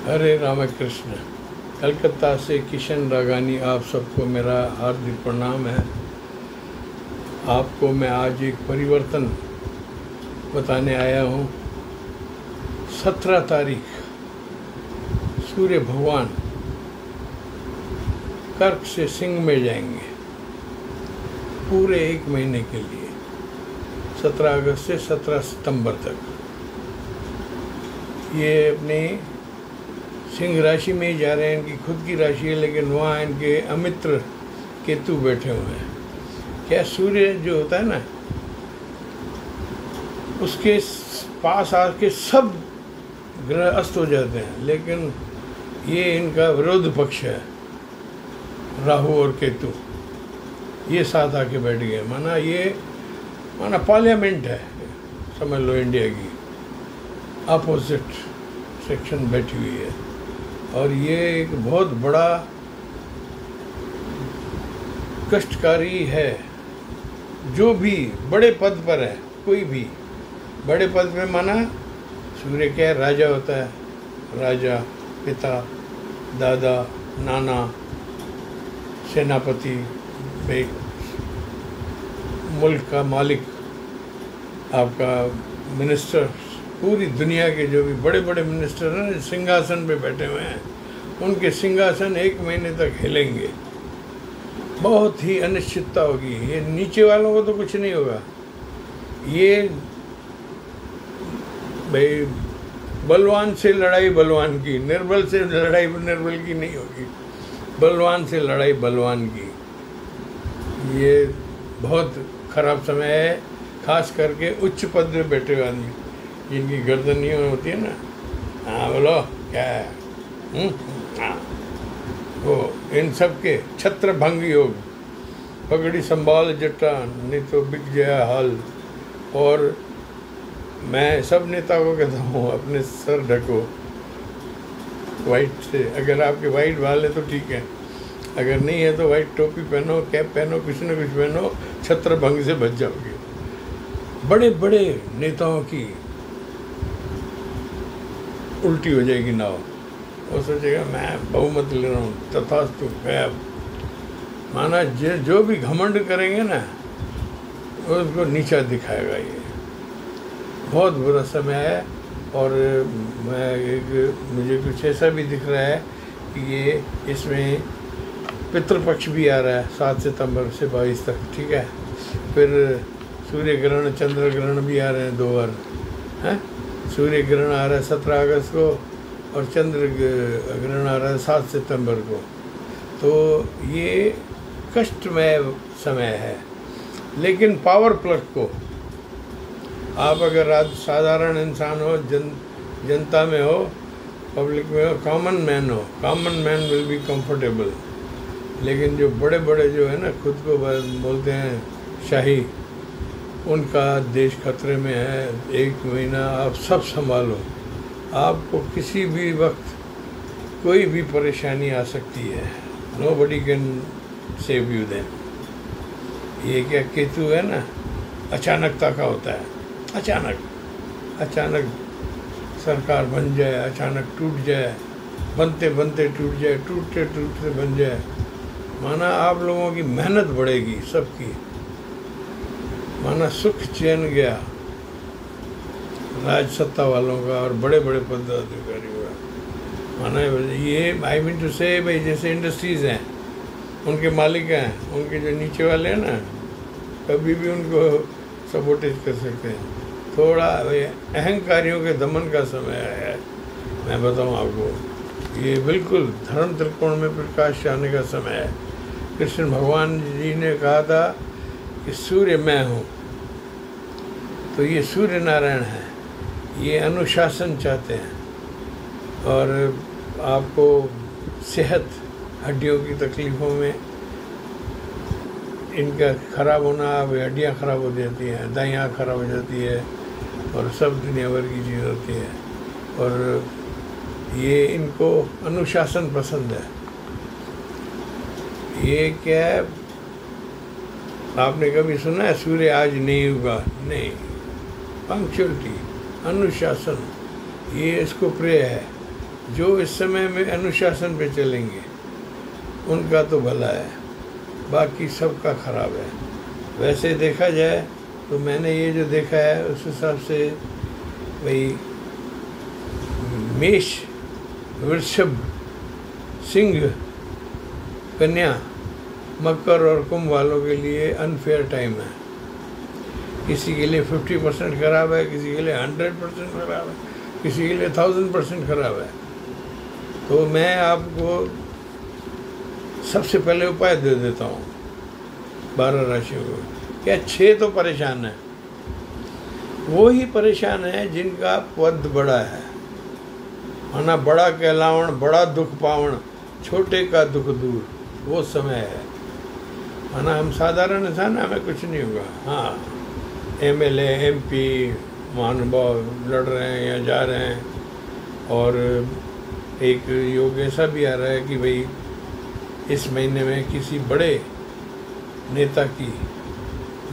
हरे रामकृष्ण। कलकत्ता से किशन रागानी आप सबको मेरा हार्दिक प्रणाम है। आपको मैं आज एक परिवर्तन बताने आया हूँ। 17 तारीख सूर्य भगवान कर्क से सिंह में जाएंगे पूरे 1 महीने के लिए, 17 अगस्त से 17 सितंबर तक। ये अपनी सिंह राशि में ही जा रहे हैं, इनकी खुद की राशि है, लेकिन वहाँ इनके अमित्र केतु बैठे हुए हैं। क्या सूर्य जो होता है ना, उसके पास आके सब ग्रह अस्त हो जाते हैं, लेकिन ये इनका विरोध पक्ष है, राहु और केतु। ये साथ आके बैठ गए। माना पार्लियामेंट है, समझ लो इंडिया की। अपोजिट सेक्शन बैठी हुई है, और ये एक बहुत बड़ा कष्टकारी है। जो भी बड़े पद पर है, कोई भी बड़े पद में, माना सूर्य क्या है, राजा होता है। राजा, पिता, दादा, नाना, सेनापति, मुल्क का मालिक, आपका मिनिस्टर, पूरी दुनिया के जो भी बड़े बड़े मिनिस्टर हैं सिंहासन पे बैठे हुए हैं, उनके सिंहासन 1 महीने तक हिलेंगे। बहुत ही अनिश्चितता होगी। ये नीचे वालों को तो कुछ नहीं होगा। ये भाई बलवान से लड़ाई बलवान की, निर्बल से लड़ाई निर्बल की नहीं होगी, बलवान से लड़ाई बलवान की। ये बहुत खराब समय है, खास करके उच्च पद में बैठे हुए आदमी जिनकी गर्दन नहीं होती है ना। हाँ बोलो क्या है? हाँ, वो इन सब के छत्र भंग योग, पगड़ी संभाल जट्टा, नहीं तो बिक जाए हाल। और मैं सब नेता को कहता हूँ, अपने सर ढको वाइट से। अगर आपके वाइट बाल है तो ठीक है, अगर नहीं है तो वाइट टोपी पहनो, कैप पहनो, कुछ न कुछ पहनो, छत्र भंग से बच जाओगे। बड़े बड़े नेताओं की उल्टी हो जाएगी नाव। वो सोचेगा मैं बहुमत ले रहा हूँ, तथास्तु गया। माना जो भी घमंड करेंगे ना, उसको नीचा दिखाएगा। ये बहुत बुरा समय है। और मुझे कुछ ऐसा भी दिख रहा है कि ये इसमें पितृपक्ष भी आ रहा है 7 सितंबर से 22 तक, ठीक है। फिर सूर्य ग्रहण, चंद्र ग्रहण भी आ रहे हैं 2 बार, हैं। सूर्य ग्रहण आ रहा है 17 अगस्त को, और चंद्र ग्रहण आ रहा है 7 सितंबर को। तो ये कष्टमय समय है। लेकिन पावर प्लग को आप अगर आज साधारण इंसान हो, जनता में हो, पब्लिक में हो, कॉमन मैन हो, common man will be comfortable. लेकिन जो बड़े बड़े जो है ना, खुद को बोलते हैं शाही, उनका देश खतरे में है। 1 महीना आप सब संभालो। आपको किसी भी वक्त कोई भी परेशानी आ सकती है। Nobody can save you then. ये क्या केतु है ना, अचानकता का होता है। अचानक सरकार बन जाए, अचानक टूट जाए, बनते बनते टूट जाए, टूटते टूटते बन जाए। माना आप लोगों की मेहनत बढ़ेगी, सबकी। माना सुख चैन गया राज सत्ता वालों का और बड़े बड़े पदाधिकारियों का। माना ये आई मीन टू से, भाई जैसे इंडस्ट्रीज़ हैं, उनके मालिक हैं, उनके जो नीचे वाले हैं ना, कभी भी उनको सपोर्टेज कर सकते हैं। थोड़ा अहंकारियों के दमन का समय है। मैं बताऊं आपको, ये बिल्कुल धर्म त्रिकोण में प्रकाश आने का समय है। कृष्ण भगवान जी ने कहा था कि सूर्य मैं हूँ, तो ये सूर्य नारायण है। ये अनुशासन चाहते हैं, और आपको सेहत, हड्डियों की तकलीफ़ों में इनका ख़राब होना, अब हड्डियाँ ख़राब हो जाती हैं, दाइयाँ ख़राब हो जाती है, और सब दुनिया भर की चीज़ होती है। और ये इनको अनुशासन पसंद है। ये क्या है, आपने कभी सुना है सूर्य आज नहीं उगा? नहीं। पंक्चुअलिटी, अनुशासन, ये इसको प्रिय है। जो इस समय में अनुशासन पे चलेंगे उनका तो भला है, बाकी सबका खराब है। वैसे देखा जाए तो मैंने ये जो देखा है उस हिसाब से भाई मेष, वृषभ, सिंह, कन्या, मकर और कुंभ वालों के लिए अनफेयर टाइम है। किसी के लिए 50% खराब है, किसी के लिए 100% खराब है, किसी के लिए 1000% खराब है। तो मैं आपको सबसे पहले उपाय दे देता हूँ 12 राशियों को। क्या 6 तो परेशान है, वो ही परेशान है जिनका पद बड़ा है। माना बड़ा कहलावण, बड़ा दुख पावण, छोटे का दुख दूर, वो समय है। माना हम साधारण इंसान, हमें कुछ नहीं होगा। हाँ, MLA, MP महानुभाव लड़ रहे हैं या जा रहे हैं, और एक योग ऐसा भी आ रहा है कि भाई इस महीने में किसी बड़े नेता की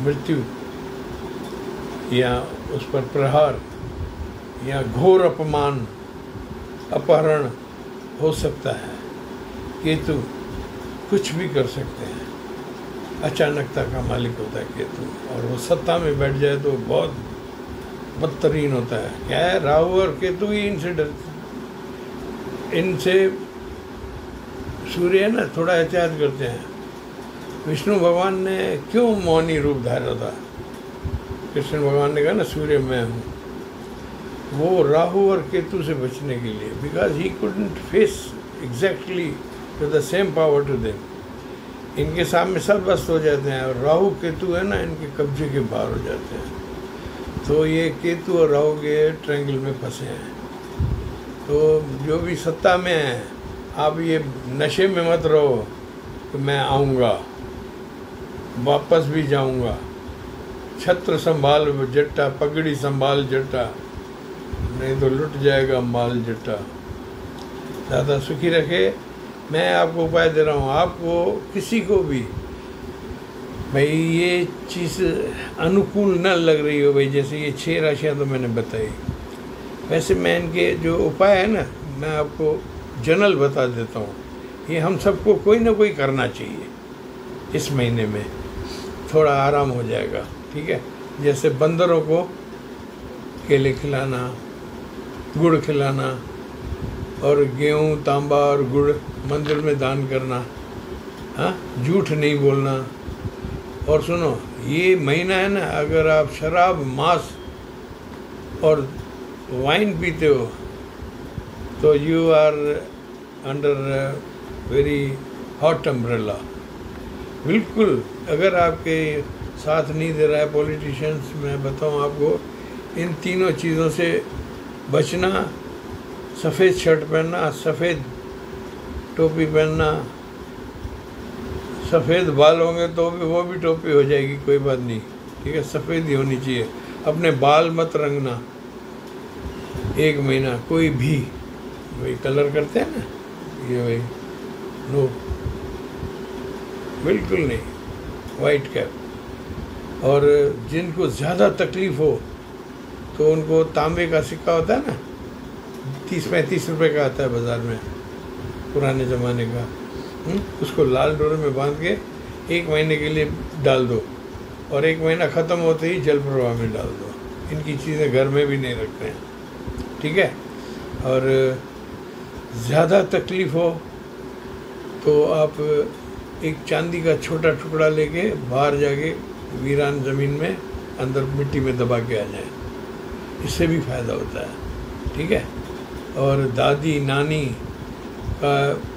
मृत्यु या उस पर प्रहार या घोर अपमान, अपहरण हो सकता है। केतु कुछ भी कर सकते हैं, अचानकता का मालिक होता है केतु, और वो सत्ता में बैठ जाए तो बहुत बदतरीन होता है। क्या है, राहु और केतु ही इनसे सूर्य है ना थोड़ा एहतियात करते हैं। विष्णु भगवान ने क्यों मौनी रूप धारा था? कृष्ण भगवान ने कहा ना सूर्य मैं हूँ, वो राहु और केतु से बचने के लिए, because he couldn't face exactly to the same power to them. इनके सामने सब बस्त हो जाते हैं, और राहु केतु है ना इनके कब्जे के बाहर हो जाते हैं। तो ये केतु और राहु के ट्रायंगल में फंसे हैं। तो जो भी सत्ता में है, आप ये नशे में मत रहो कि मैं आऊँगा, वापस भी जाऊँगा, छत्र संभाल जट्टा, पगड़ी संभाल जट्टा, नहीं तो लुट जाएगा माल जट्टा। ज़्यादा सुखी रखे। मैं आपको उपाय दे रहा हूँ, आपको किसी को भी भाई ये चीज़ अनुकूल न लग रही हो, भाई जैसे ये 6 राशियाँ तो मैंने बताई, वैसे मैं इनके जो उपाय है ना मैं आपको जनरल बता देता हूँ। ये हम सबको कोई ना कोई करना चाहिए इस महीने में, थोड़ा आराम हो जाएगा। ठीक है, जैसे बंदरों को केले खिलाना, गुड़ खिलाना, और गेहूँ, तांबा और गुड़ मंदिर में दान करना। हाँ, झूठ नहीं बोलना। और सुनो, ये महीना है ना, अगर आप शराब, मांस और वाइन पीते हो तो you are under very hot umbrella. बिल्कुल, अगर आपके साथ नहीं दे रहा है पॉलिटिशियंस, मैं बताऊं आपको, इन तीनों चीज़ों से बचना। सफ़ेद शर्ट पहनना, सफ़ेद टोपी पहनना, सफ़ेद बाल होंगे तो भी वो भी टोपी हो जाएगी, कोई बात नहीं। ठीक है, सफ़ेद ही होनी चाहिए। अपने बाल मत रंगना 1 महीना, कोई भी। वही कलर करते हैं ना, ये वही नो, बिल्कुल नहीं। White cap. और जिनको ज़्यादा तकलीफ़ हो तो उनको तांबे का सिक्का होता है ना, 30-35 रुपए का आता है बाज़ार में, पुराने ज़माने का, उसको लाल डोरे में बांध के 1 महीने के लिए डाल दो, और 1 महीना ख़त्म होते ही जल प्रवाह में डाल दो। इनकी चीज़ें घर में भी नहीं रखते हैं। ठीक है, और ज़्यादा तकलीफ़ हो तो आप एक चांदी का छोटा टुकड़ा लेके बाहर जाके वीरान ज़मीन में अंदर मिट्टी में दबा के आ जाए, इससे भी फ़ायदा होता है। ठीक है, और दादी नानी का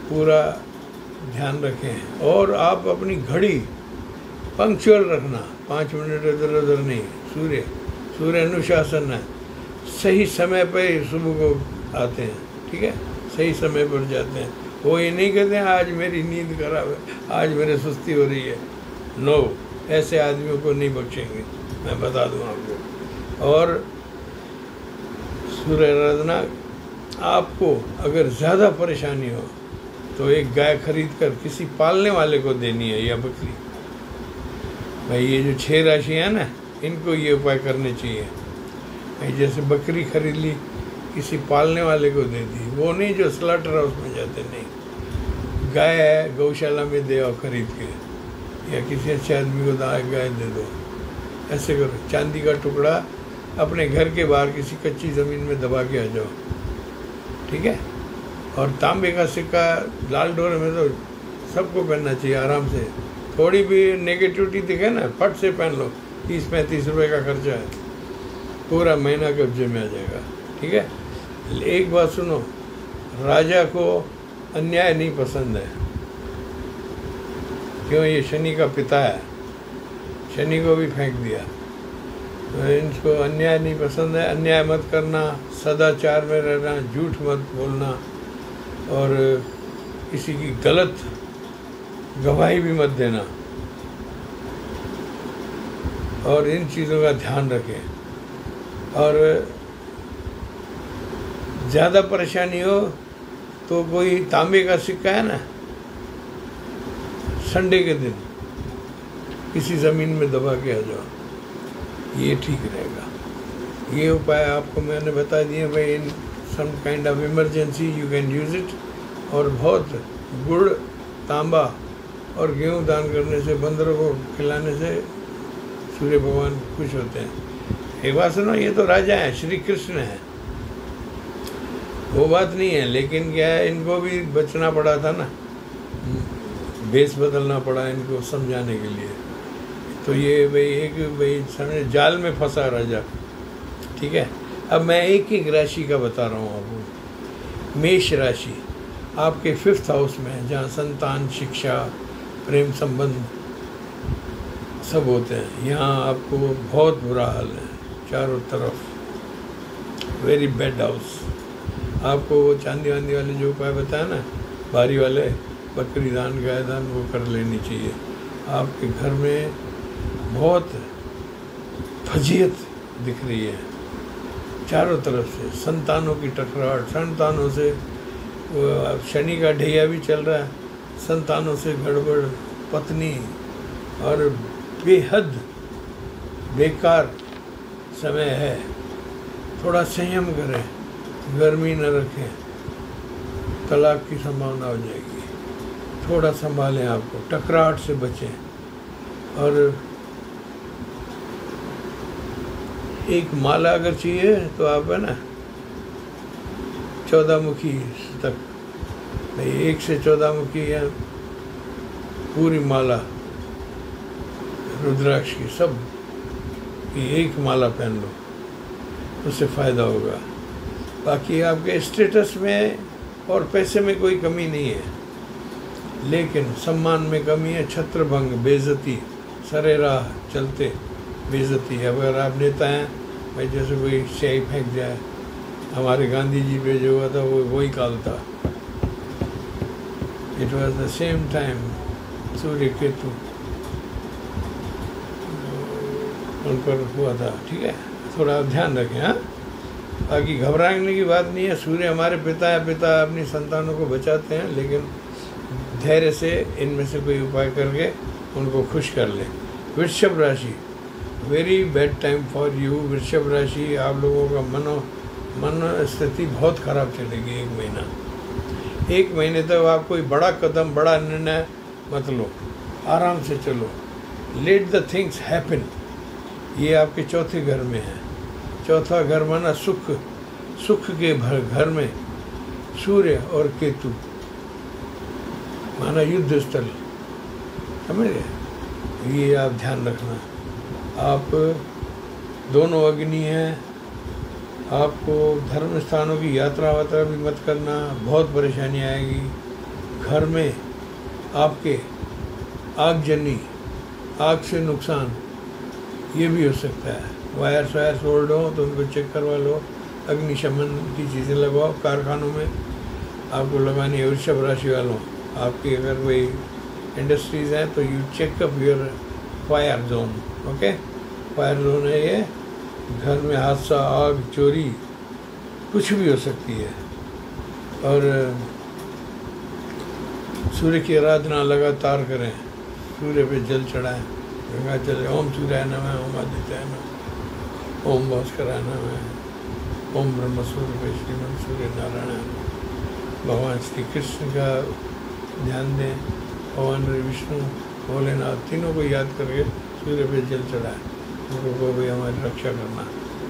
पूरा ध्यान रखें। और आप अपनी घड़ी पंक्चुअल रखना, 5 मिनट इधर उधर नहीं। सूर्य अनुशासन है, सही समय पर सुबह को आते हैं। ठीक है, सही समय पर जाते हैं। वो ये नहीं कहते हैं आज मेरी नींद खराब है, आज मेरे सुस्ती हो रही है। नो, ऐसे आदमियों को नहीं बख्शेंगे, मैं बता दूँ आपको। और सूर्य आराधना, आपको अगर ज़्यादा परेशानी हो तो एक गाय खरीद कर किसी पालने वाले को देनी है, या बकरी। भाई ये जो 6 राशियाँ हैं ना, इनको ये उपाय करने चाहिए। भाई जैसे बकरी खरीद ली किसी पालने वाले को दे दी, वो नहीं जो स्लॉटर हाउस में जाते, नहीं। गाय है, गौशाला में दे आओ खरीद के, या किसी अच्छे आदमी को गाय दे दो, ऐसे करो। चांदी का टुकड़ा अपने घर के बाहर किसी कच्ची ज़मीन में दबा के आ जाओ, ठीक है। और तांबे का सिक्का लाल डोरे में तो सबको पहनना चाहिए आराम से, थोड़ी भी नेगेटिविटी दिखे ना फट से पहन लो, 30-35 रुपये का खर्चा है, पूरा महीना कब्जे में आ जाएगा, ठीक है। एक बात सुनो, राजा को अन्याय नहीं पसंद है, क्यों? ये शनि का पिता है, शनि को भी फेंक दिया, तो इनको अन्याय नहीं पसंद है। अन्याय मत करना, सदाचार में रहना, झूठ मत बोलना, और किसी की गलत गवाही भी मत देना, और इन चीज़ों का ध्यान रखें। और ज़्यादा परेशानी हो तो कोई तांबे का सिक्का है ना, संडे के दिन किसी ज़मीन में दबा के आ जाओ, ये ठीक रहेगा। ये उपाय आपको मैंने बता दिए भाई, in some kind of emergency you can use it. और बहुत गुड़, तांबा और गेहूँ दान करने से, बंदरों को खिलाने से सूर्य भगवान खुश होते हैं। एक बात सुनो, ये तो राजा हैं, श्री कृष्ण हैं, वो बात नहीं है, लेकिन क्या है, इनको भी बचना पड़ा था ना, भेष बदलना पड़ा इनको समझाने के लिए। तो ये भाई समझे जाल में फंसा राजा, ठीक है। अब मैं एक एक राशि का बता रहा हूँ आपको। मेष राशि आपके 5th हाउस में है, जहाँ संतान, शिक्षा, प्रेम संबंध सब होते हैं। यहाँ आपको बहुत बुरा हाल है चारों तरफ, वेरी बैड हाउस। आपको वो चांदी वांदी वाले जो उपाय बताया ना, भारी वाले, बकरी दान, गाय दान, वो कर लेनी चाहिए। आपके घर में बहुत फजीयत दिख रही है चारों तरफ से, संतानों की टकराहट, संतानों से शनि का ढैया भी चल रहा है, संतानों से गड़बड़, पत्नी, और बेहद बेकार समय है। थोड़ा संयम करें, गर्मी न रखें, तलाक की संभावना हो जाएगी। थोड़ा संभालें आपको, टकराहट से बचें। और एक माला अगर चाहिए तो आप है ना 14 मुखी तक, नहीं 1 से 14 मुखी या पूरी माला रुद्राक्ष की, सब की एक माला पहन लो, उससे फ़ायदा होगा। बाकी आपके स्टेटस में और पैसे में कोई कमी नहीं है, लेकिन सम्मान में कमी है, छत्रभंग, बेइज्जती, सरे राह चलते बेइज्जती। अगर आप नेता हैं भाई, जैसे कोई स्याही फेंक जाए, हमारे गांधी जी पे जो हुआ था वो वही काल था। It was the same time सूर्य केतु उन पर हुआ था, ठीक है। थोड़ा ध्यान रखें, हाँ। बाकी घबराने की बात नहीं है, सूर्य हमारे पिता है, पिता अपनी संतानों को बचाते हैं, लेकिन धैर्य से इनमें से कोई उपाय करके उनको खुश कर लें। वृषभ राशि, very bad time for you. वृषभ राशि, आप लोगों का मन स्थिति बहुत ख़राब चलेगी 1 महीना। 1 महीने तक आप कोई बड़ा कदम, बड़ा निर्णय मत लो, आराम से चलो, लेट द थिंग्स हैपन। ये आपके चौथे घर में है। चौथा घर माना सुख, सुख के घर में सूर्य और केतु माना युद्ध स्थल, समझ गए। ये आप ध्यान रखना। आप दोनों अग्नि हैं, आपको धर्म स्थानों की यात्रा वात्रा भी मत करना, बहुत परेशानी आएगी। घर में आपके आगजनी, आग से नुकसान, ये भी हो सकता है। वायर्स ओल्ड हो तो उनको चेक करवा लो, अग्निशमन की चीज़ें लगवाओ। कारखानों में आपको लगानी है। वृषभ राशि वालों, आपकी अगर कोई इंडस्ट्रीज़ हैं तो you checkup your fire zone, okay. Fire zone है ये, घर में हादसा, आग, चोरी, कुछ भी हो सकती है। और सूर्य की आराधना लगातार करें, सूर्य पे जल चढ़ाएं, गंगा जल, ओम सूर्याय नमः, ओम आदित्याय नमः, ओम भास्कराय नमः, ओम ब्रह्म सूर्य श्रीमन सूर्य नारायण। भगवान श्री कृष्ण का ध्यान दें, भगवान विष्णु भोलेनाथ तीनों को याद करके सूर्य पे जल चढ़ाए, उनको को भी हमारी रक्षा करना।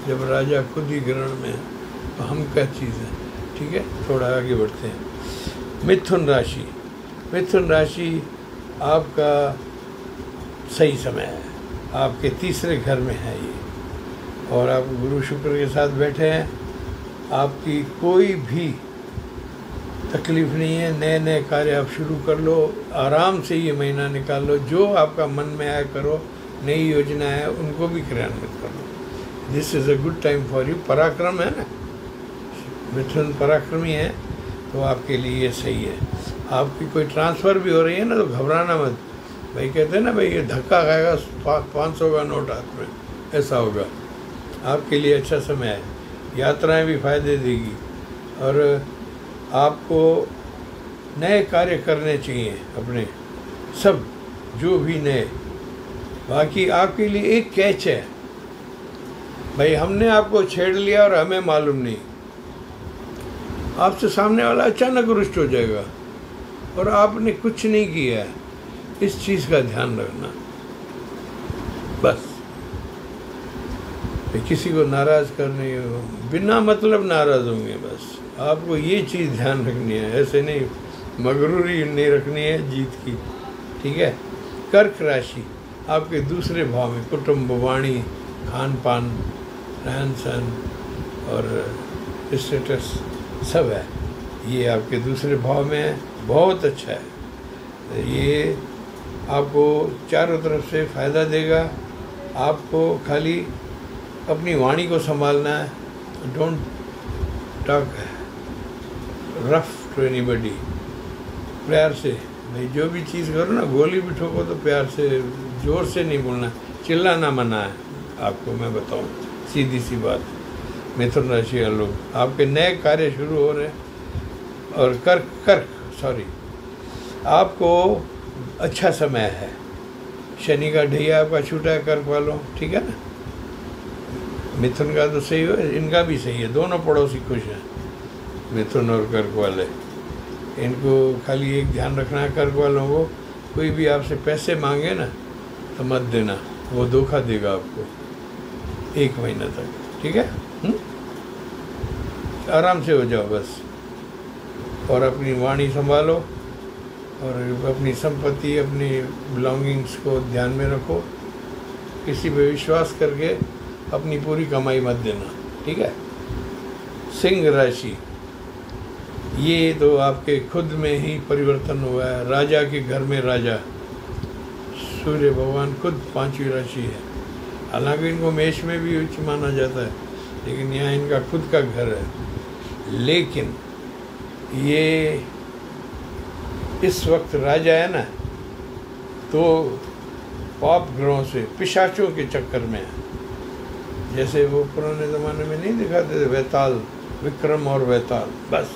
जब राजा खुद ही ग्रहण में है तो हम क्या चीज़ है। ठीक है, थोड़ा आगे बढ़ते हैं। मिथुन राशि, मिथुन राशि आपका सही समय है, आपके तीसरे घर में है ये, और आप गुरु शुक्र के साथ बैठे हैं। आपकी कोई भी तकलीफ नहीं है, नए नए कार्य आप शुरू कर लो, आराम से ये महीना निकाल लो, जो आपका मन में आए करो, नई योजना है उनको भी क्रियान्वित कर लो। This is a good time for you. पराक्रम है ना, मिथुन पराक्रमी है, तो आपके लिए ये सही है। आपकी कोई ट्रांसफ़र भी हो रही है ना तो घबराना मत। भाई कहते हैं ना, भाई ये धक्का खाएगा 500 का नोट हाथ में, ऐसा होगा। आपके लिए अच्छा समय है, यात्राएं भी फायदे देगी, और आपको नए कार्य करने चाहिए अपने, सब जो भी नए। बाकी आपके लिए एक कैच है, भाई हमने आपको छेड़ लिया और हमें मालूम नहीं, आपसे सामने वाला अचानक रुष्ट हो जाएगा और आपने कुछ नहीं किया है। इस चीज़ का ध्यान रखना बस। किसी को नाराज़ करने हो, बिना मतलब नाराज़ होंगे, बस आपको ये चीज़ ध्यान रखनी है। ऐसे नहीं, मगरूरी नहीं रखनी है जीत की। ठीक है। कर्क राशि आपके दूसरे भाव में कुटुंब, वाणी, खान पान, रहन सहन और स्टेटस सब है, ये आपके दूसरे भाव में है, बहुत अच्छा है। ये आपको चारों तरफ से फ़ायदा देगा। आपको खाली अपनी वाणी को संभालना है, don't talk rough to anybody. प्यार से भाई जो भी चीज़ करो ना, गोली भी ठोको तो प्यार से, ज़ोर से नहीं बोलना, चिल्लाना मना है आपको, मैं बताऊं सीधी सी बात। मिथुन राशि वाले लोग, आपके नए कार्य शुरू हो रहे हैं। और कर्क आपको अच्छा समय है, शनि का ढैया आपका छूटा है कर्क वालों, ठीक है ना। मिथुन का तो सही हो, इनका भी सही है, दोनों पड़ोसी खुश हैं, मिथुन और कर्क वाले। इनको खाली एक ध्यान रखना है, कर्क वालों को, कोई भी आपसे पैसे मांगे ना तो मत देना, वो धोखा देगा आपको 1 महीना तक, ठीक है। आराम से हो जाओ बस, और अपनी वाणी संभालो और अपनी संपत्ति, अपनी बिलोंगिंग्स को ध्यान में रखो। किसी पे विश्वास करके अपनी पूरी कमाई मत देना, ठीक है। सिंह राशि, ये तो आपके खुद में ही परिवर्तन हुआ है। राजा के घर में राजा, सूर्य भगवान खुद 5वीं राशि है। हालांकि इनको मेष में भी उच्च माना जाता है, लेकिन यहाँ इनका खुद का घर है। लेकिन ये इस वक्त राजा है ना, तो पाप ग्रहों से, पिशाचों के चक्कर में है। जैसे वो पुराने ज़माने में नहीं दिखाते थे, वैताल, विक्रम और वैताल, बस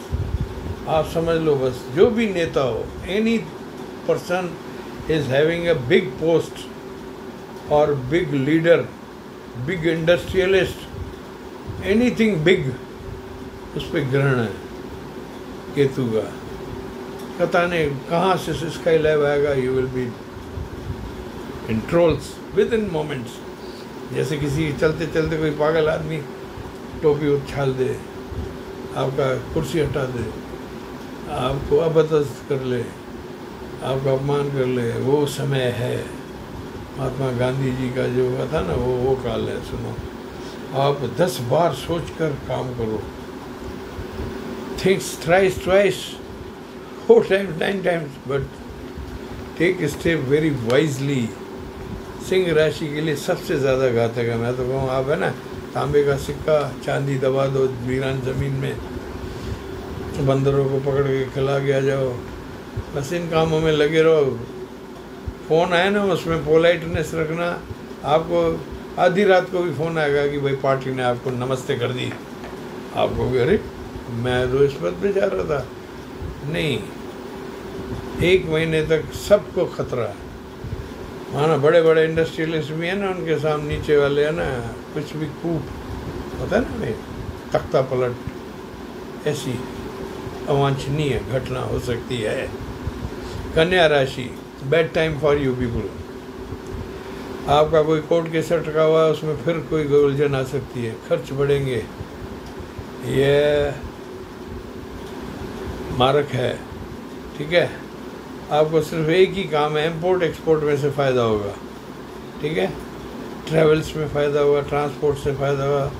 आप समझ लो। बस जो भी नेता हो, any person is having a big post और big leader, big industrialist, anything big, उस पर ग्रहण है केतु का। पता नहीं कहाँ से स्काई लाइव आएगा, you will be in trolls with in moments. जैसे किसी चलते चलते कोई पागल आदमी टोपी उछाल दे, आपका कुर्सी हटा दे, आपको अबदस्त कर ले, आपका अपमान कर ले, वो समय है। महात्मा गांधी जी का जो हुआ था ना, वो काल है। सुनो, आप 10 बार सोचकर काम करो, thinks thrice 4 times 9 times, but take step very wisely. सिंह राशि के लिए सबसे ज़्यादा घातक है। मैं तो कहूँ, आप है ना, तांबे का सिक्का, चांदी दबा दो वीरान ज़मीन में, बंदरों को पकड़ के खिला के आ जाओ, बस इन कामों में लगे रहो। फ़ोन आए ना, उसमें पोलाइटनेस रखना। आपको आधी रात को भी फ़ोन आएगा कि भाई पार्टी ने आपको नमस्ते कर दी, आपको भी अरे मैं तो इस पद पे जा रहा था। नहीं, 1 महीने तक सबको खतरा है। माना बड़े बड़े इंडस्ट्रियलिस्ट भी हैं ना, उनके सामने नीचे वाले है ना, कुछ भी कूप होता है ना भाई, तख्ता पलट ऐसी अवांछनीय घटना हो सकती है। कन्या राशि, bad time for you people. आपका कोई कोर्ट केस अटका हुआ है, उसमें फिर कोई उलझन आ सकती है, खर्च बढ़ेंगे, यह मारक है। ठीक है, आपको सिर्फ एक ही काम है, इम्पोर्ट एक्सपोर्ट में से फ़ायदा होगा। ठीक है, ट्रैवल्स में फ़ायदा होगा, ट्रांसपोर्ट से फ़ायदा होगा,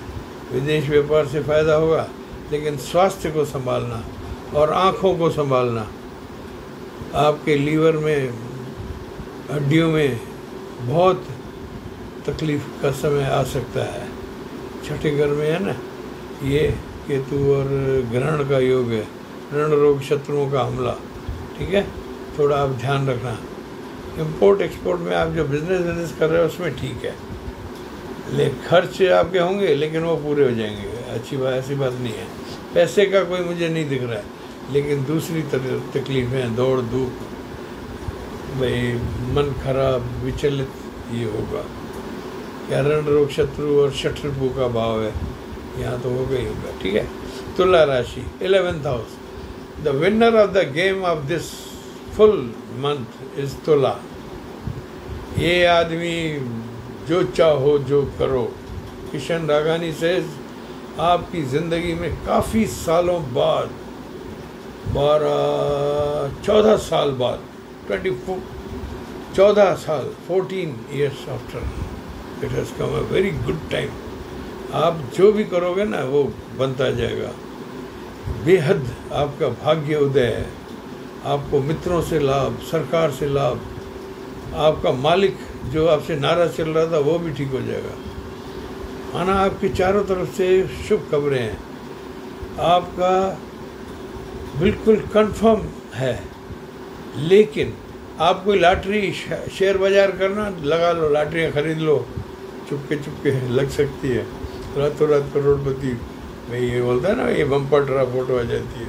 विदेश व्यापार से फ़ायदा होगा, लेकिन स्वास्थ्य को संभालना और आँखों को संभालना, आपके लीवर में, हड्डियों में बहुत तकलीफ का समय आ सकता है। छठे घर में है ना ये केतु और ग्रहण का योग है, ऋण रोग शत्रुओं का हमला। ठीक है, थोड़ा आप ध्यान रखना। इम्पोर्ट एक्सपोर्ट में आप जो बिजनेस कर रहे हो उसमें ठीक है, लेकिन खर्च आपके होंगे लेकिन वो पूरे हो जाएंगे, अच्छी बात, ऐसी बात नहीं है। पैसे का कोई मुझे नहीं दिख रहा है, लेकिन दूसरी तकलीफें, दौड़ धूप, भाई मन खराब, विचलित, ये होगा। क्या ऋण रोग शत्रु और शत्रुपु का भाव है, यहाँ तो होगा ही होगा। ठीक है, तुला राशि, 11th house. The winner of the game of this full month is तुला। ये आदमी जो चाहो जो करो। किशन रागानी से आपकी ज़िंदगी में काफ़ी सालों बाद, 14 साल बाद, 14 साल, 14 years after, it has come a very good time. आप जो भी करोगे ना वो बनता जाएगा। बेहद आपका भाग्य उदय है। आपको मित्रों से लाभ, सरकार से लाभ, आपका मालिक जो आपसे नाराज चल रहा था वो भी ठीक हो जाएगा। माना आपकी चारों तरफ से शुभ खबरें हैं, आपका बिल्कुल कंफर्म है। लेकिन आप कोई लॉटरी, शेयर बाजार करना, लगा लो, लॉटरियाँ खरीद लो, चुपके चुपके लग सकती है, रातों रात करोड़पति भाई ये बोलता है ना, ये बम्पर ड्रा फोटो आ जाती है,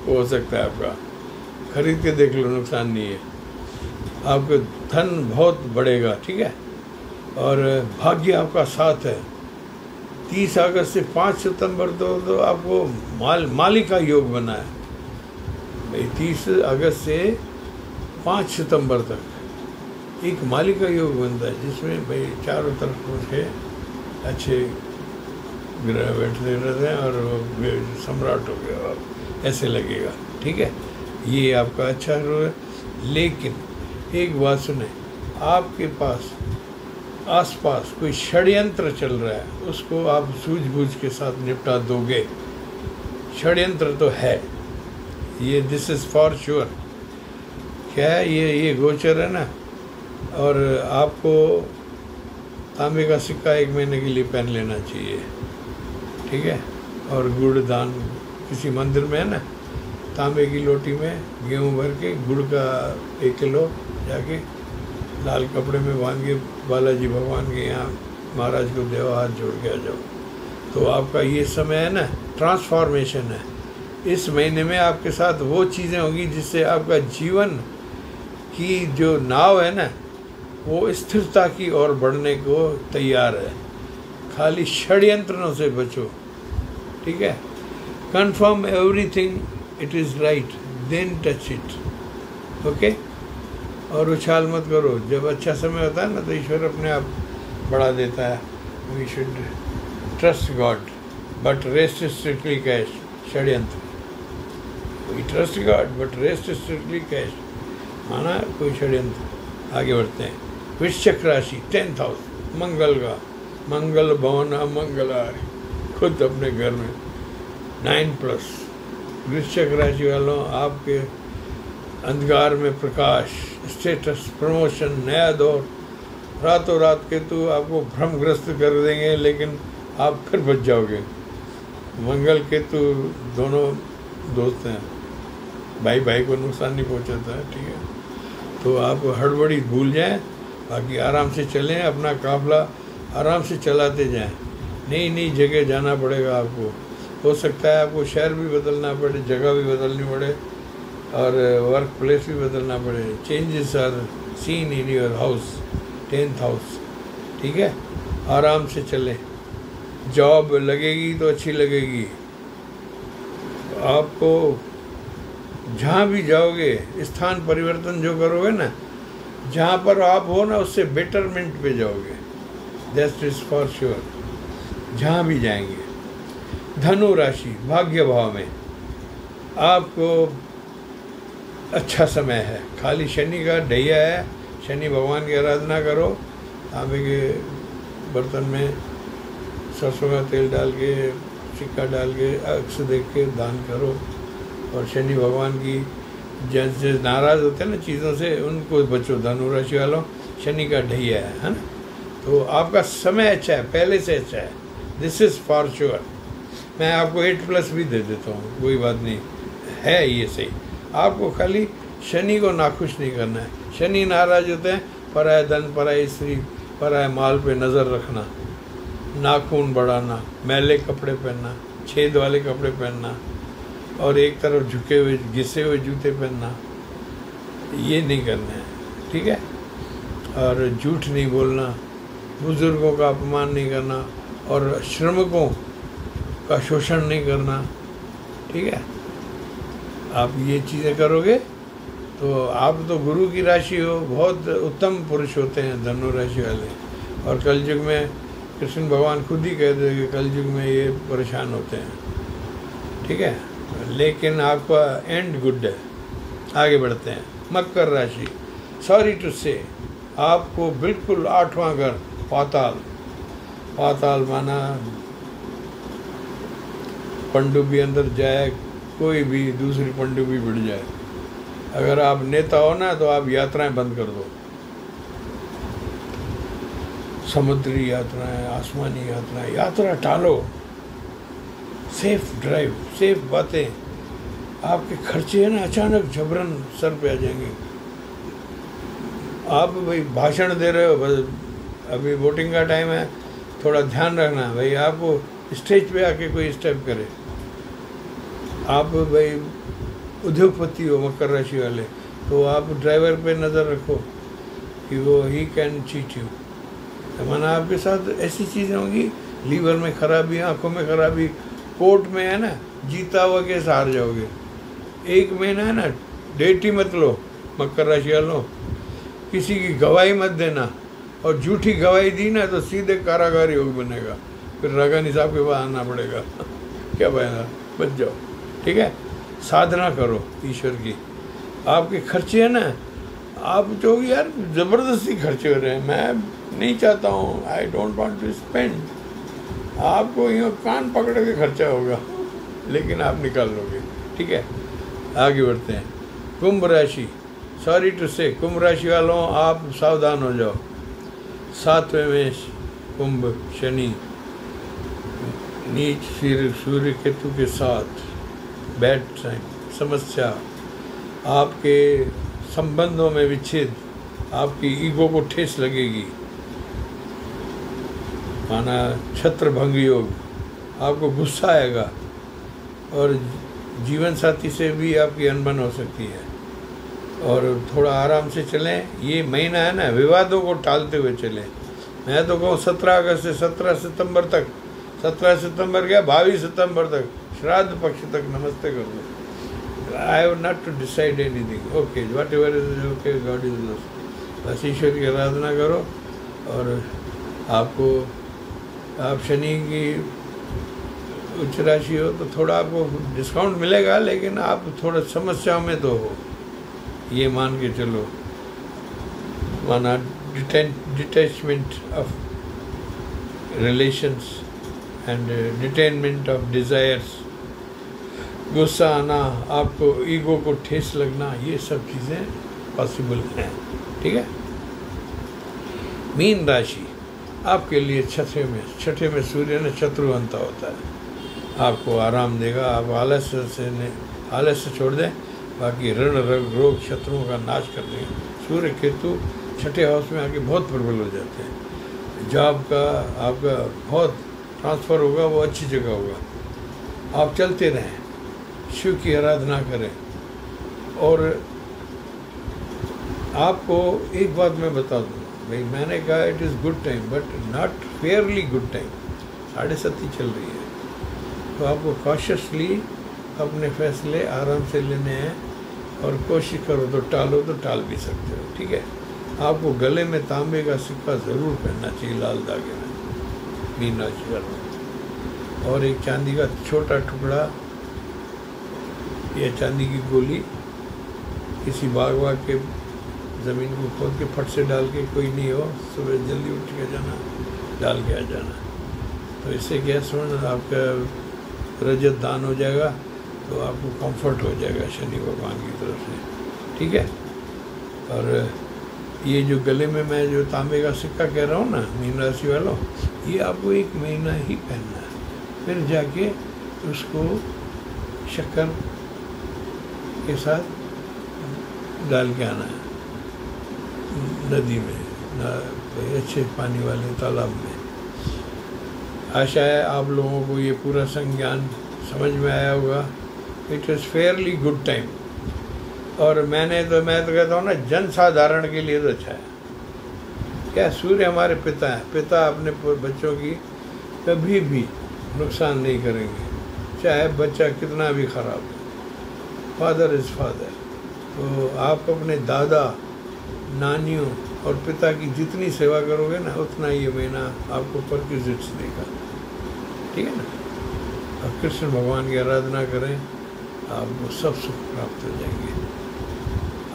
वो हो सकता है आपका। खरीद के देख लो, नुकसान नहीं है। आपका धन बहुत बढ़ेगा। ठीक है, और भाग्य आपका साथ है। 30 अगस्त से 5 सितंबर तो आपको माली का योग बना है भाई। 30 अगस्त से 5 सितंबर तक एक माली का योग बनता है, जिसमें भाई चारों तरफ उसके अच्छे ग्रह बैठते रहते हैं और सम्राट हो गया आप, ऐसे लगेगा। ठीक है, ये आपका अच्छा रोग है। लेकिन एक बात सुने, आपके पास आसपास कोई षड्यंत्र चल रहा है, उसको आप सूझबूझ के साथ निपटा दोगे। षड्यंत्र तो है ये, दिस इज़ फॉर श्योर। क्या है ये गोचर है ना, और आपको तांबे का सिक्का 1 महीने के लिए पहन लेना चाहिए। ठीक है, और गुड़ दान किसी मंदिर में है ना, तांबे की लोटी में गेहूँ भर के गुड़ का 1 किलो जाके लाल कपड़े में बांध के बालाजी भगवान के यहाँ महाराज को देव, हाथ जोड़ के आ जाओ। तो आपका ये समय है ना, ट्रांसफॉर्मेशन है। इस महीने में आपके साथ वो चीज़ें होंगी जिससे आपका जीवन की जो नाव है ना, वो स्थिरता की ओर बढ़ने को तैयार है। खाली षड्यंत्रों से बचो। ठीक है, confirm everything it is right, then touch it. Okay, और उछाल मत करो। जब अच्छा समय होता है ना तो ईश्वर अपने आप बढ़ा देता है। We should trust God but rest strictly cash. षड्यंत्र, we trust God but rest strictly cash, माना कोई षड्यंत्र। आगे बढ़ते हैं। वृश्चिक राशि, 10th हाउस, मंगल का, मंगल भवन अमंगलाय, खुद अपने घर में 9+। वृश्चिक राशि वालों, आपके अंधकार में प्रकाश, स्टेटस, प्रमोशन, नया दौर। रातों रात केतु आपको भ्रमग्रस्त कर देंगे, लेकिन आप फिर बच जाओगे। मंगल केतु दोनों दोस्त हैं, भाई भाई को नुकसान नहीं पहुंचाता है। ठीक है, तो आप हड़बड़ी भूल जाएं, बाकी आराम से चलें, अपना काफिला आराम से चलाते जाएं। नई नई जगह जाना पड़ेगा आपको। हो सकता है आपको शहर भी बदलना पड़े, जगह भी बदलनी पड़े, और वर्क प्लेस भी बदलना पड़े। Changes are seen in your house, 10th house. ठीक है, आराम से चलें, जॉब लगेगी तो अच्छी लगेगी। आपको जहाँ भी जाओगे, स्थान परिवर्तन जो करोगे ना, जहाँ पर आप हो ना उससे बेटरमेंट पे जाओगे, दैट इज फॉर श्योर। जहाँ भी जाएंगे। धनु राशि भाग्य भाव में आपको अच्छा समय है। खाली शनि का ढैया है, शनि भगवान की आराधना करो। तांबे के बर्तन में सरसों का तेल डाल के, सिक्का डाल के, अक्स देख के दान करो। और शनि भगवान की जैसे नाराज़ होते हैं ना चीज़ों से, उनको बचो। धनु राशि वालों, शनि का ढैया है ना, तो आपका समय अच्छा है, पहले से अच्छा है। This is for sure. मैं आपको 8+ भी दे देता हूँ, कोई बात नहीं है, ये सही। आपको खाली शनि को नाखुश नहीं करना है। शनि नाराज होते हैं, पराया धन, पराई स्त्री, पराए माल पे नज़र रखना, नाखून बढ़ाना, मैले कपड़े पहनना, छेद वाले कपड़े पहनना, और एक तरफ झुके हुए घिसे हुए जूते पहनना, ये नहीं करना है, ठीक है। और झूठ नहीं बोलना, बुजुर्गों का अपमान नहीं करना, और श्रमिकों का शोषण नहीं करना, ठीक है। आप ये चीज़ें करोगे तो आप तो गुरु की राशि हो, बहुत उत्तम पुरुष होते हैं धनु राशि वाले। और कलयुग में कृष्ण भगवान खुद ही कहते हैं कि कलयुग में ये परेशान होते हैं, ठीक है। लेकिन आपका एंड गुड है। आगे बढ़ते हैं। मकर राशि, सॉरी टू से, आपको बिल्कुल 8वां घर पाताल। पाताल माना पनडुब्बी अंदर जाए, कोई भी दूसरी पनडुब्बी बढ़ जाए। अगर आप नेता हो ना तो आप यात्राएं बंद कर दो, समुद्री यात्राएं, आसमानी यात्राएं, यात्रा टालो। सेफ ड्राइव, सेफ बातें। आपके खर्चे है ना अचानक जबरन सर पे आ जाएंगे। आप भाई भाषण दे रहे हो, बस अभी वोटिंग का टाइम है, थोड़ा ध्यान रखना भाई। आपको स्टेज पे आके कोई स्टेप करे, आप भाई उद्योगपति हो मकर राशि वाले, तो आप ड्राइवर पे नज़र रखो कि वो ही कैन चीट यू। माना आपके साथ ऐसी चीज़ें होंगी, लीवर में खराबी, आंखों में खराबी, कोर्ट में है ना जीता हुआ केस हार जाओगे। 1 महीना है ना डेट ही मत लो मकर राशि वालों, किसी की गवाही मत देना। और झूठी गवाही दी ना तो सीधे कारागार योग बनेगा, फिर रागानी साहब के पास आना पड़ेगा। क्या बनेगा, बच जाओ, ठीक है। साधना करो ईश्वर की। आपके खर्चे है ना, आप जो यार ज़बरदस्ती खर्चे हो रहे हैं, मैं नहीं चाहता हूँ, I don't want to spend. आपको यूँ कान पकड़ के खर्चा होगा, लेकिन आप निकाल लोगे, ठीक है। आगे बढ़ते हैं। कुंभ राशि, सॉरी टू से, कुंभ राशि वालों आप सावधान हो जाओ। 7वें में कुंभ शनि नीच, फिर सूर्य केतु के साथ, बैड टाइम, समस्या, आपके संबंधों में विच्छेद, आपकी ईगो को ठेस लगेगी, माना छत्रभंग योग, आपको गुस्सा आएगा। और जीवन साथी से भी आपकी अनबन हो सकती है। और थोड़ा आराम से चलें, ये महीना है ना विवादों को टालते हुए चलें। मैं तो कहूँ 17 अगस्त से 17 सितंबर तक, 17 सितंबर क्या 22 सितंबर तक, श्राद्ध पक्ष तक नमस्ते कर दो। I have not to decide anything, okay whatever is okay, God is बस ईश्वर की आराधना करो। और आपको, आप शनि की उच्च राशि हो तो थोड़ा आपको डिस्काउंट मिलेगा, लेकिन आप थोड़ा समस्याओं में तो हो, ये मान के चलो। माना detachment of relations and detainment of desires, गुस्सा आना, आपको ईगो को ठेस लगना, ये सब चीज़ें पॉसिबल हैं, ठीक है। मीन राशि, आपके लिए छठे में सूर्य ने शत्रुवंता होता है, आपको आराम देगा। आप आलस्य छोड़ दें, बाकी ऋण रोग शत्रुओं का नाश कर देंगे। सूर्य केतु छठे हाउस में आके बहुत प्रबल हो जाते हैं। जॉब का आपका बहुत ट्रांसफ़र होगा, वो अच्छी जगह होगा। आप चलते रहें, शिव की आराधना करें। और आपको एक बात मैं बता दूँ भाई, मैंने कहा it is good time but not fairly good time. 7.5 चल रही है। तो आपको कॉशियसली अपने फैसले आराम से लेने हैं, और कोशिश करो तो टालो तो टाल भी सकते हो, ठीक है। आपको गले में तांबे का सिक्का ज़रूर पहनना चाहिए लाल धागे में, मीन राशि वालों। और एक चांदी का छोटा टुकड़ा या चांदी की गोली किसी बाग के ज़मीन को खोद के फट से डाल के, कोई नहीं हो सुबह जल्दी उठ के जाना, डाल के आ जाना। तो इससे क्या समझ, आपका रजत दान हो जाएगा, तो आपको कंफर्ट हो जाएगा शनि भगवान की तरफ से, ठीक है। और ये जो गले में मैं जो तांबे का सिक्का कह रहा हूँ ना मीन राशि वालों, ये आपको 1 महीना ही पहनना है, फिर जाके उसको शक्कर के साथ डाल के आना है नदी में, अच्छे पानी वाले तालाब में। आशा है आप लोगों को ये पूरा संज्ञान समझ में आया होगा। It is fairly good time. और मैं तो कहता हूँ ना, जन साधारण के लिए तो अच्छा है। क्या सूर्य हमारे पिता हैं, पिता अपने बच्चों की कभी भी नुकसान नहीं करेंगे, चाहे बच्चा कितना भी खराब हो। Father is father. तो आप अपने दादा नानियों और पिता की जितनी सेवा करोगे ना, उतना ये महीना आपको परक्विजिट्स देगा, ठीक है ना। और कृष्ण भगवान की आराधना करें, आपको सब सुख प्राप्त हो जाएंगे।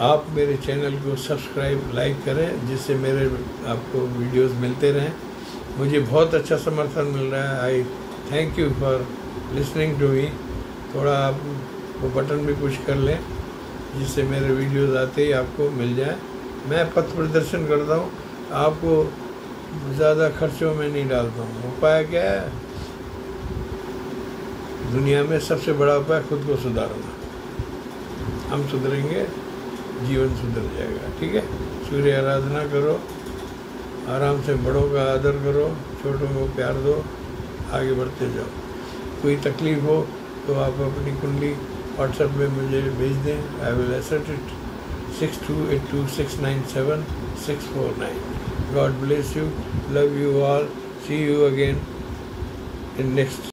आप मेरे चैनल को सब्सक्राइब लाइक करें, जिससे मेरे आपको वीडियोस मिलते रहें। मुझे बहुत अच्छा समर्थन मिल रहा है। I thank you for listening to me. थोड़ा आप वो बटन भी पुश कर लें, जिससे मेरे वीडियोस आते ही आपको मिल जाए। मैं पथ प्रदर्शन करता हूँ, आपको ज़्यादा खर्चों में नहीं डालता हूँ। उपाय क्या है? दुनिया में सबसे बड़ा उपाय खुद को सुधारना। हम सुधरेंगे, जीवन सुधर जाएगा, ठीक है। सूर्य आराधना करो, आराम से बड़ों का आदर करो, छोटों को प्यार दो, आगे बढ़ते जाओ। कोई तकलीफ हो तो आप अपनी कुंडली व्हाट्सएप में मुझे भेज दें। I will asset it 6282697649। God bless you. Love you all. See you again in next